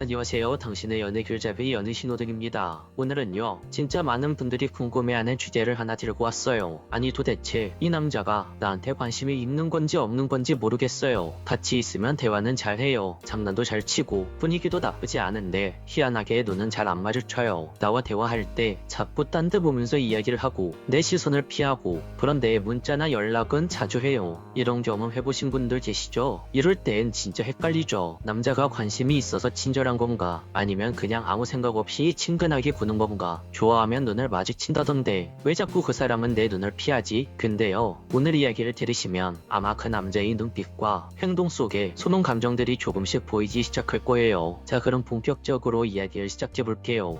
안녕하세요. 당신의 연애 길잡이 연애 신호등입니다. 오늘은요, 진짜 많은 분들이 궁금해하는 주제를 하나 들고 왔어요. 아니 도대체 이 남자가 나한테 관심이 있는 건지 없는 건지 모르겠어요. 같이 있으면 대화는 잘해요. 장난도 잘 치고 분위기도 나쁘지 않은데 희한하게 눈은 잘 안 마주쳐요. 나와 대화할 때 자꾸 딴 데 보면서 이야기를 하고 내 시선을 피하고, 그런데 문자나 연락은 자주 해요. 이런 경험 해보신 분들 계시죠? 이럴 땐 진짜 헷갈리죠. 남자가 관심이 있어서 친절한 건가, 아니면 그냥 아무 생각 없이 친근하게 구는 건가. 좋아하면 눈을 마주친다던데 왜 자꾸 그 사람은 내 눈을 피하지? 근데요, 오늘 이야기를 들으시면 아마 그 남자의 눈빛과 행동 속에 소논 감정들이 조금씩 보이기 시작할 거예요. 자, 그럼 본격적으로 이야기를 시작해 볼게요.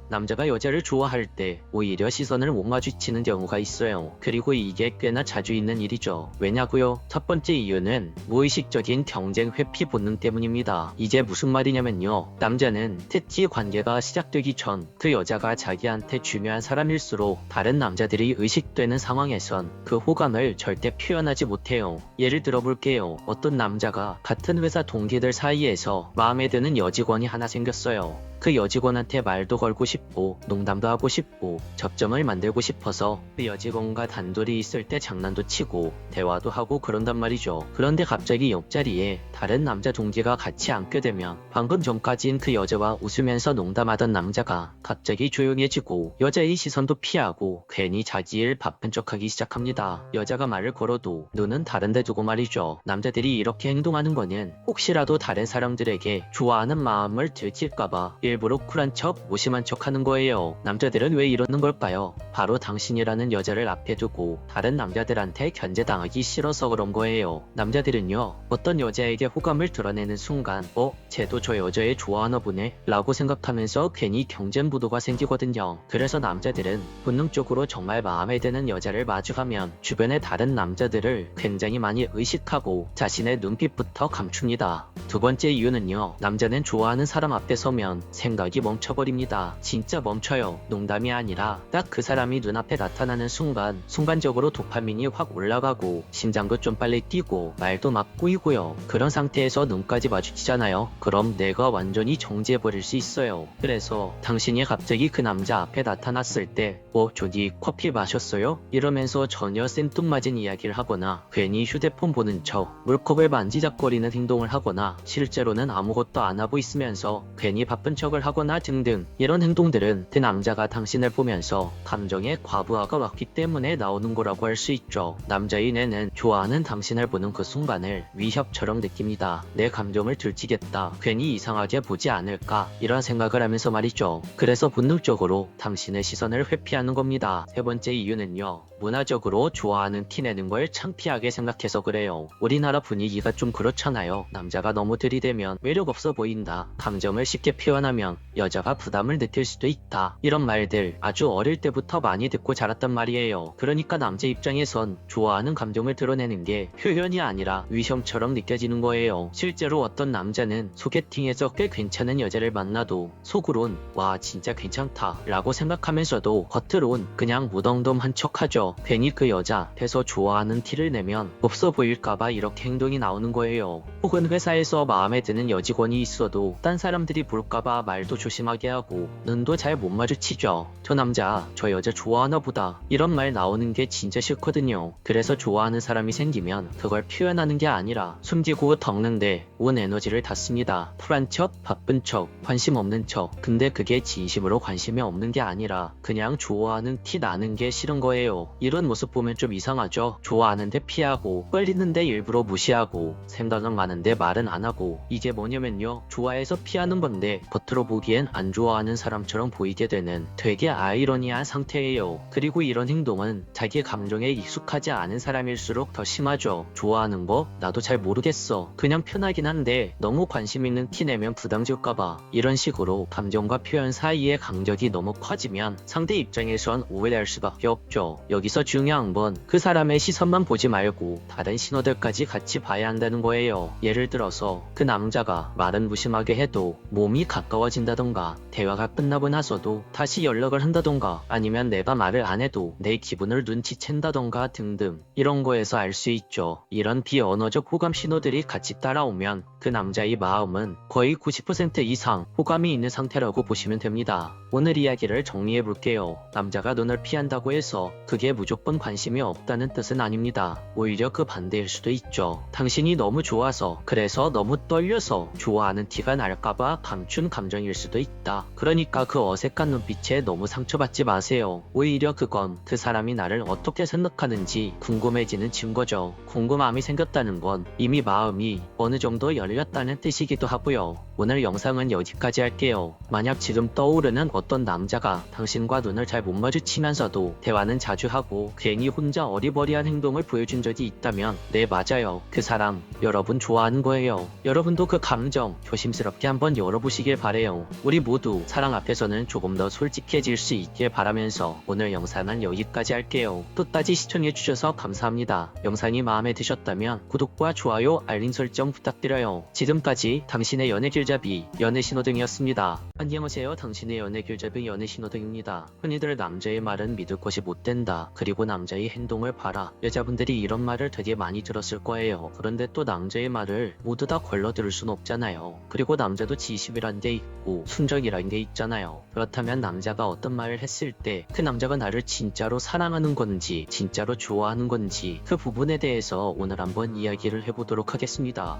남자가 여자를 좋아할 때 오히려 시선을 못 마주치는 경우가 있어요. 그리고 이게 꽤나 자주 있는 일이죠. 왜냐고요? 첫 번째 이유는 무의식적인 경쟁 회피 본능 때문입니다. 이게 무슨 말이냐면요, 남자는 특히 관계가 시작되기 전 그 여자가 자기한테 중요한 사람일수록 다른 남자들이 의식되는 상황에선 그 호감을 절대 표현하지 못해요. 예를 들어 볼게요. 어떤 남자가 같은 회사 동기들 사이에서 마음에 드는 여직원이 하나 생겼어요. 그 여직원한테 말도 걸고 싶고 농담도 하고 싶고 접점을 만들고 싶어서 그 여직원과 단둘이 있을 때 장난도 치고 대화도 하고 그런단 말이죠. 그런데 갑자기 옆자리에 다른 남자 동기가 같이 앉게 되면 방금 전까진 그 여자와 웃으면서 농담하던 남자가 갑자기 조용해지고 여자의 시선도 피하고 괜히 자기 일 바쁜 척하기 시작합니다. 여자가 말을 걸어도 눈은 다른 데 두고 말이죠. 남자들이 이렇게 행동하는 거는 혹시라도 다른 사람들에게 좋아하는 마음을 들킬까봐 일부러 쿨한 척, 무심한 척 하는 거예요. 남자들은 왜 이러는 걸까요? 바로 당신이라는 여자를 앞에 두고 다른 남자들한테 견제당하기 싫어서 그런 거예요. 남자들은요, 어떤 여자에게 호감을 드러내는 순간 쟤도 저 여자애 좋아하나 보네 라고 생각하면서 괜히 경쟁부도가 생기거든요. 그래서 남자들은 본능적으로 정말 마음에 드는 여자를 마주하면 주변의 다른 남자들을 굉장히 많이 의식하고 자신의 눈빛부터 감춥니다. 두 번째 이유는요, 남자는 좋아하는 사람 앞에 서면 생각이 멈춰버립니다. 진짜 멈춰요. 농담이 아니라 딱 그 사람이 눈앞에 나타나는 순간 순간적으로 도파민이 확 올라가고 심장도 좀 빨리 뛰고 말도 막 꼬이고요. 그런 상태에서 눈까지 마주치잖아요. 그럼 내가 완전히 정지해버릴 수 있어요. 그래서 당신이 갑자기 그 남자 앞에 나타났을 때 저기 커피 마셨어요? 이러면서 전혀 생뚱맞은 이야기를 하거나 괜히 휴대폰 보는 척 물컵을 만지작거리는 행동을 하거나 실제로는 아무것도 안 하고 있으면서 괜히 바쁜 척을 하거나 등등, 이런 행동들은 그 남자가 당신을 보면서 감정의 과부하가 왔기 때문에 나오는 거라고 할 수 있죠. 남자의 뇌는 좋아하는 당신을 보는 그 순간을 위협처럼 느낍니다. 내 감정을 들키겠다, 괜히 이상하게 보지 않을까, 이런 생각을 하면서 말이죠. 그래서 본능적으로 당신의 시선을 회피하는 겁니다. 세 번째 이유는요, 문화적으로 좋아하는 티 내는 걸 창피하게 생각해서 그래요. 우리나라 분위기가 좀 그렇잖아요. 남자가 너무 들이대면 매력 없어 보인다, 감정을 쉽게 표현하면 여자가 부담을 느낄 수도 있다, 이런 말들 아주 어릴 때부터 많이 듣고 자랐단 말이에요. 그러니까 남자 입장에선 좋아하는 감정을 드러내는 게 표현이 아니라 위험처럼 느껴지는 거예요. 실제로 어떤 남자는 소개팅에서 꽤 괜찮은 여자를 만나도 속으론 와 진짜 괜찮다 라고 생각하면서도 겉으론 그냥 무덤덤한 척하죠. 괜히 그 여자 앞에서 좋아하는 티를 내면 없어 보일까봐 이렇게 행동이 나오는 거예요. 혹은 회사에서 마음에 드는 여직원이 있어도 딴 사람들이 볼까봐 말도 조심하게 하고 눈도 잘 못 마주치죠. 저 남자 저 여자 좋아하나 보다, 이런 말 나오는 게 진짜 싫거든요. 그래서 좋아하는 사람이 생기면 그걸 표현하는 게 아니라 숨기고 덮는데 온 에너지를 다 씁니다. 쿨한 척, 바쁜 척, 관심 없는 척. 근데 그게 진심으로 관심이 없는 게 아니라 그냥 좋아하는 티 나는 게 싫은 거예요. 이런 모습 보면 좀 이상하죠. 좋아하는데 피하고, 끌리는데 일부러 무시하고, 생각은 많은데 말은 안 하고. 이게 뭐냐면요, 좋아해서 피하는 건데 겉으로 보기엔 안 좋아하는 사람처럼 보이게 되는 되게 아이러니한 상태예요. 그리고 이런 행동은 자기 감정에 익숙하지 않은 사람일수록 더 심하죠. 좋아하는 거 나도 잘 모르겠어, 그냥 편하긴 한데 너무 관심 있는 티 내면 부담 줄까봐, 이런 식으로 감정과 표현 사이의 간격이 너무 커지면 상대 입장에선 오해할 수밖에 없죠. 여기서 중요한 건 그 사람의 시선만 보지 말고 다른 신호들까지 같이 봐야 한다는 거예요. 예를 들어서 그 남자가 말은 무심하게 해도 몸이 가까워 차가워진다던가 대화가 끝나고 나서도 다시 연락을 한다던가 아니면 내가 말을 안 해도 내 기분을 눈치챈다던가 등등 이런 거에서 알 수 있죠. 이런 비언어적 호감 신호들이 같이 따라오면 그 남자의 마음은 거의 90% 이상 호감이 있는 상태라고 보시면 됩니다. 오늘 이야기를 정리해 볼게요. 남자가 눈을 피한다고 해서 그게 무조건 관심이 없다는 뜻은 아닙니다. 오히려 그 반대일 수도 있죠. 당신이 너무 좋아서 그래서 너무 떨려서 좋아하는 티가 날까봐 감춘 감정일 수도 있다. 그러니까 그 어색한 눈빛에 너무 상처받지 마세요. 오히려 그건 그 사람이 나를 어떻게 생각하는지 궁금해지는 증거죠. 궁금함이 생겼다는 건 이미 마음이 어느 정도 열렸다는 뜻이기도 하고요. 오늘 영상은 여기까지 할게요. 만약 지금 떠오르는 어떤 남자가 당신과 눈을 잘 못 마주치면서도 대화는 자주 하고 괜히 혼자 어리버리한 행동을 보여준 적이 있다면 네, 맞아요. 그 사람 여러분 좋아하는 거예요. 여러분도 그 감정 조심스럽게 한번 열어보시길 바래요. 우리 모두 사랑 앞에서는 조금 더 솔직해질 수 있길 바라면서 오늘 영상은 여기까지 할게요. 끝까지 시청해주셔서 감사합니다. 영상이 마음에 드셨다면 구독과 좋아요, 알림 설정 부탁드려요. 지금까지 당신의 연애 길잡이 연애신호등이었습니다. 안녕하세요. 당신의 연애 길잡이 연애신호등입니다. 흔히들 남자의 말은 믿을 것이 못 된다. 그리고 남자의 행동을 봐라. 여자분들이 이런 말을 되게 많이 들었을 거예요. 그런데 또 남자의 말을 모두 다 걸러 들을 순 없잖아요. 그리고 남자도 지심이란 게 있고 순정이란 게 있잖아요. 그렇다면 남자가 어떤 말을 했을 때 그 남자가 나를 진짜로 사랑하는 건지 진짜로 좋아하는 건지 그 부분에 대해서 오늘 한번 이야기를 해보도록 하겠습니다.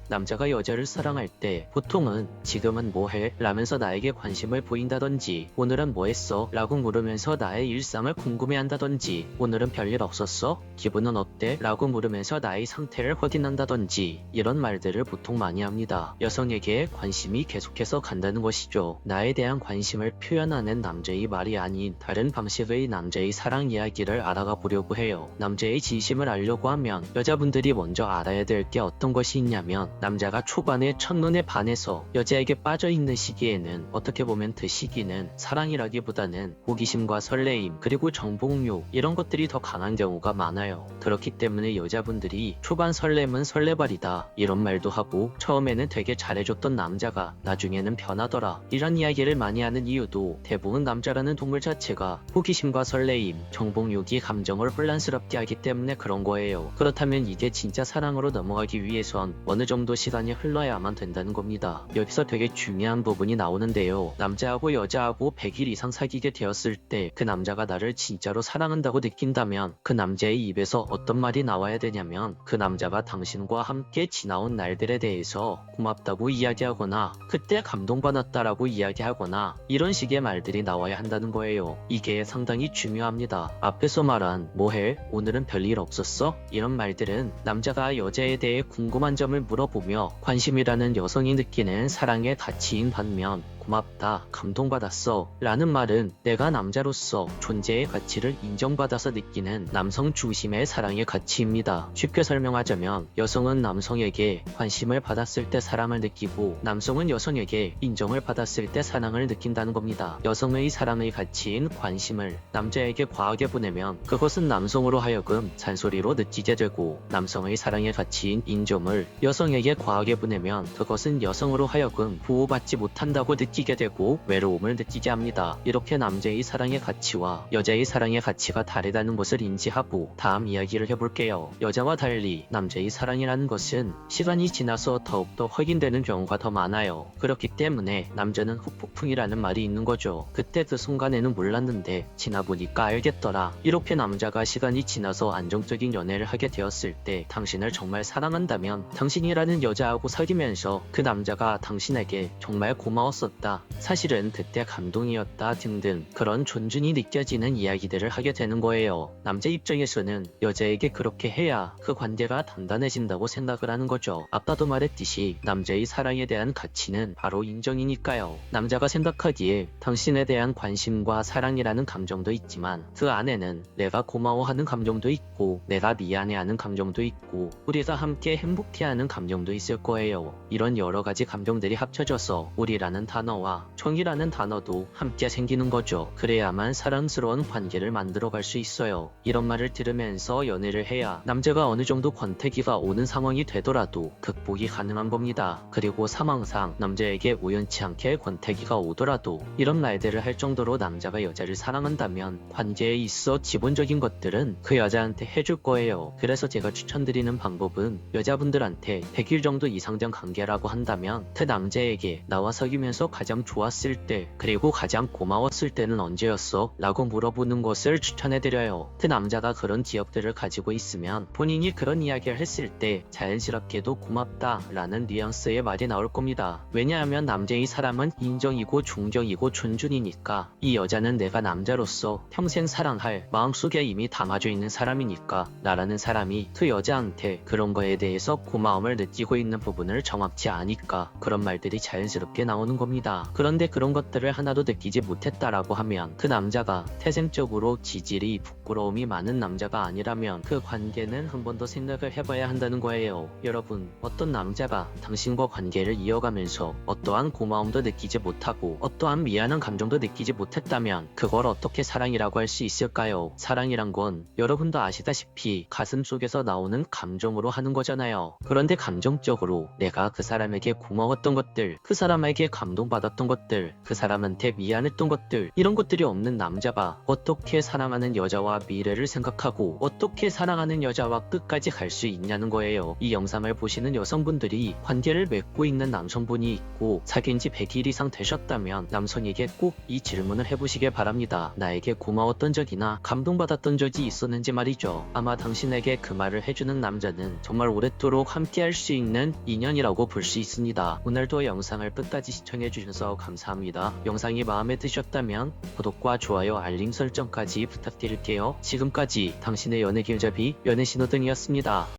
남자가 여자를 사랑할 때 보통은 지금은 뭐해? 라면서 나에게 관심을 보인다든지 오늘은 뭐했어? 라고 물으면서 나의 일상을 궁금해한다든지 오늘은 별일 없었어? 기분은 어때? 라고 물으면서 나의 상태를 확인한다든지 이런 말들을 보통 많이 합니다. 여성에게 관심이 계속해서 간다는 것이죠. 나에 대한 관심을 표현하는 남자의 말이 아닌 다른 방식의 남자의 사랑 이야기를 알아가 보려고 해요. 남자의 진심을 알려고 하면 여자분들이 먼저 알아야 될 게 어떤 것이 있냐면 남자가 초반에 첫눈에 반해서 여자에게 빠져있는 시기에는 어떻게 보면 그 시기는 사랑이라기보다는 호기심과 설레임 그리고 정복욕 이런 것들이 더 강한 경우가 많아요. 그렇기 때문에 여자분들이 초반 설렘은 설레발이다 이런 말도 하고 처음에는 되게 잘해줬던 남자가 나중에는 변하더라 이런 이야기를 많이 하는 이유도 대부분 남자라는 동물 자체가 호기심과 설레임, 정복욕이 감정을 혼란스럽게 하기 때문에 그런 거예요. 그렇다면 이게 진짜 사랑으로 넘어가기 위해선 어느 정도 시간이 흘러야만 된다는 겁니다. 여기서 되게 중요한 부분이 나오는데요. 남자하고 여자하고 100일 이상 사귀게 되었을 때 그 남자가 나를 진짜로 사랑한다고 느낀다면 그 남자의 입에서 어떤 말이 나와야 되냐면 그 남자가 당신과 함께 지나온 날들에 대해서 고맙다고 이야기하거나 그때 감동받았다라고 이야기하거나 이런 식의 말들이 나와야 한다는 거예요. 이게 상당히 중요합니다. 앞에서 말한 뭐해? 오늘은 별일 없었어? 이런 말들은 남자가 여자에 대해 궁금한 점을 물어보며 관심이라는 여성이 느끼는 사랑의 가치인 반면 고맙다, 감동받았어 라는 말은 내가 남자로서 존재의 가치를 인정받아서 느끼는 남성 중심의 사랑의 가치입니다. 쉽게 설명하자면 여성은 남성에게 관심을 받았을 때 사랑을 느끼고 남성은 여성에게 인정을 받았을 때 사랑을 느낀다는 겁니다. 여성의 사랑의 가치인 관심을 남자에게 과하게 보내면 그것은 남성으로 하여금 잔소리로 느끼게 되고 남성의 사랑의 가치인 인정을 여성에게 과하게 보내면 그것은 여성으로 하여금 보호받지 못한다고 느끼게 되고 외로움을 느끼게 합니다. 이렇게 남자의 사랑의 가치와 여자의 사랑의 가치가 다르다는 것을 인지하고 다음 이야기를 해볼게요. 여자와 달리 남자의 사랑이라는 것은 시간이 지나서 더욱더 확인되는 경우가 더 많아요. 그렇기 때문에 남자는 후폭풍이라는 말이 있는 거죠. 그때 그 순간에는 몰랐는데 지나보니까 알겠더라. 이렇게 남자가 시간이 지나서 안정적인 연애를 하게 되었을 때 당신을 정말 사랑한다면 당신이라는 여자하고 사귀면서 그 남자가 당신에게 정말 고마웠었다. 사실은 그때 감동이었다 등등 그런 존중이 느껴지는 이야기들을 하게 되는 거예요. 남자 입장에서는 여자에게 그렇게 해야 그 관계가 단단해진다고 생각을 하는 거죠. 아까도 말했듯이 남자의 사랑에 대한 가치는 바로 인정이니까요. 남자가 생각하기에 당신에 대한 관심과 사랑이라는 감정도 있지만 그 안에는 내가 고마워하는 감정도 있고 내가 미안해하는 감정도 있고 우리가 함께 행복해하는 감정도 있을 거예요. 이런 여러 가지 감정들이 합쳐져서 우리라는 단어 고마워와 정이라는 단어도 함께 생기는 거죠. 그래야만 사랑스러운 관계를 만들어갈 수 있어요. 이런 말을 들으면서 연애를 해야 남자가 어느 정도 권태기가 오는 상황이 되더라도 극복이 가능한 겁니다. 그리고 상황상 남자에게 우연치 않게 권태기가 오더라도 이런 말들을 할 정도로 남자가 여자를 사랑한다면 관계에 있어 기본적인 것들은 그 여자한테 해줄 거예요. 그래서 제가 추천드리는 방법은 여자분들한테 100일 정도 이상 된 관계라고 한다면 그 남자에게 나와 사귀면서 가장 좋았을 때 그리고 가장 고마웠을 때는 언제였어? 라고 물어보는 것을 추천해드려요. 그 남자가 그런 기억들을 가지고 있으면 본인이 그런 이야기를 했을 때 자연스럽게도 고맙다 라는 뉘앙스의 말이 나올 겁니다. 왜냐하면 남자의 사람은 인정이고 존경이고 존중이니까 이 여자는 내가 남자로서 평생 사랑할 마음속에 이미 담아져 있는 사람이니까 나라는 사람이 그 여자한테 그런 거에 대해서 고마움을 느끼고 있는 부분을 정확치 않으니까 그런 말들이 자연스럽게 나오는 겁니다. 그런데 그런 것들을 하나도 느끼지 못했다라고 하면 그 남자가 태생적으로 지질이 부끄러움이 많은 남자가 아니라면 그 관계는 한 번 더 생각을 해봐야 한다는 거예요. 여러분, 어떤 남자가 당신과 관계를 이어가면서 어떠한 고마움도 느끼지 못하고 어떠한 미안한 감정도 느끼지 못했다면 그걸 어떻게 사랑이라고 할 수 있을까요? 사랑이란 건 여러분도 아시다시피 가슴 속에서 나오는 감정으로 하는 거잖아요. 그런데 감정적으로 내가 그 사람에게 고마웠던 것들, 그 사람에게 감동받았던 것들, 그 사람한테 미안했던 것들, 이런 것들이 없는 남자가 어떻게 사랑하는 여자와 미래를 생각하고 어떻게 사랑하는 여자와 끝까지 갈 수 있냐는 거예요. 이 영상을 보시는 여성분들이 관계를 맺고 있는 남성분이 있고 사귄 지 100일 이상 되셨다면 남성에게 꼭 이 질문을 해보시길 바랍니다. 나에게 고마웠던 적이나 감동받았던 적이 있었는지 말이죠. 아마 당신에게 그 말을 해주는 남자는 정말 오랫도록 함께 할 수 있는 인연이라고 볼 수 있습니다. 오늘도 영상을 끝까지 시청해주셔서 감사합니다. 영상이 마음에 드셨다면 구독과 좋아요, 알림 설정까지 부탁드릴게요. 지금까지 당신의 연애 길잡이 연애신호등이었습니다.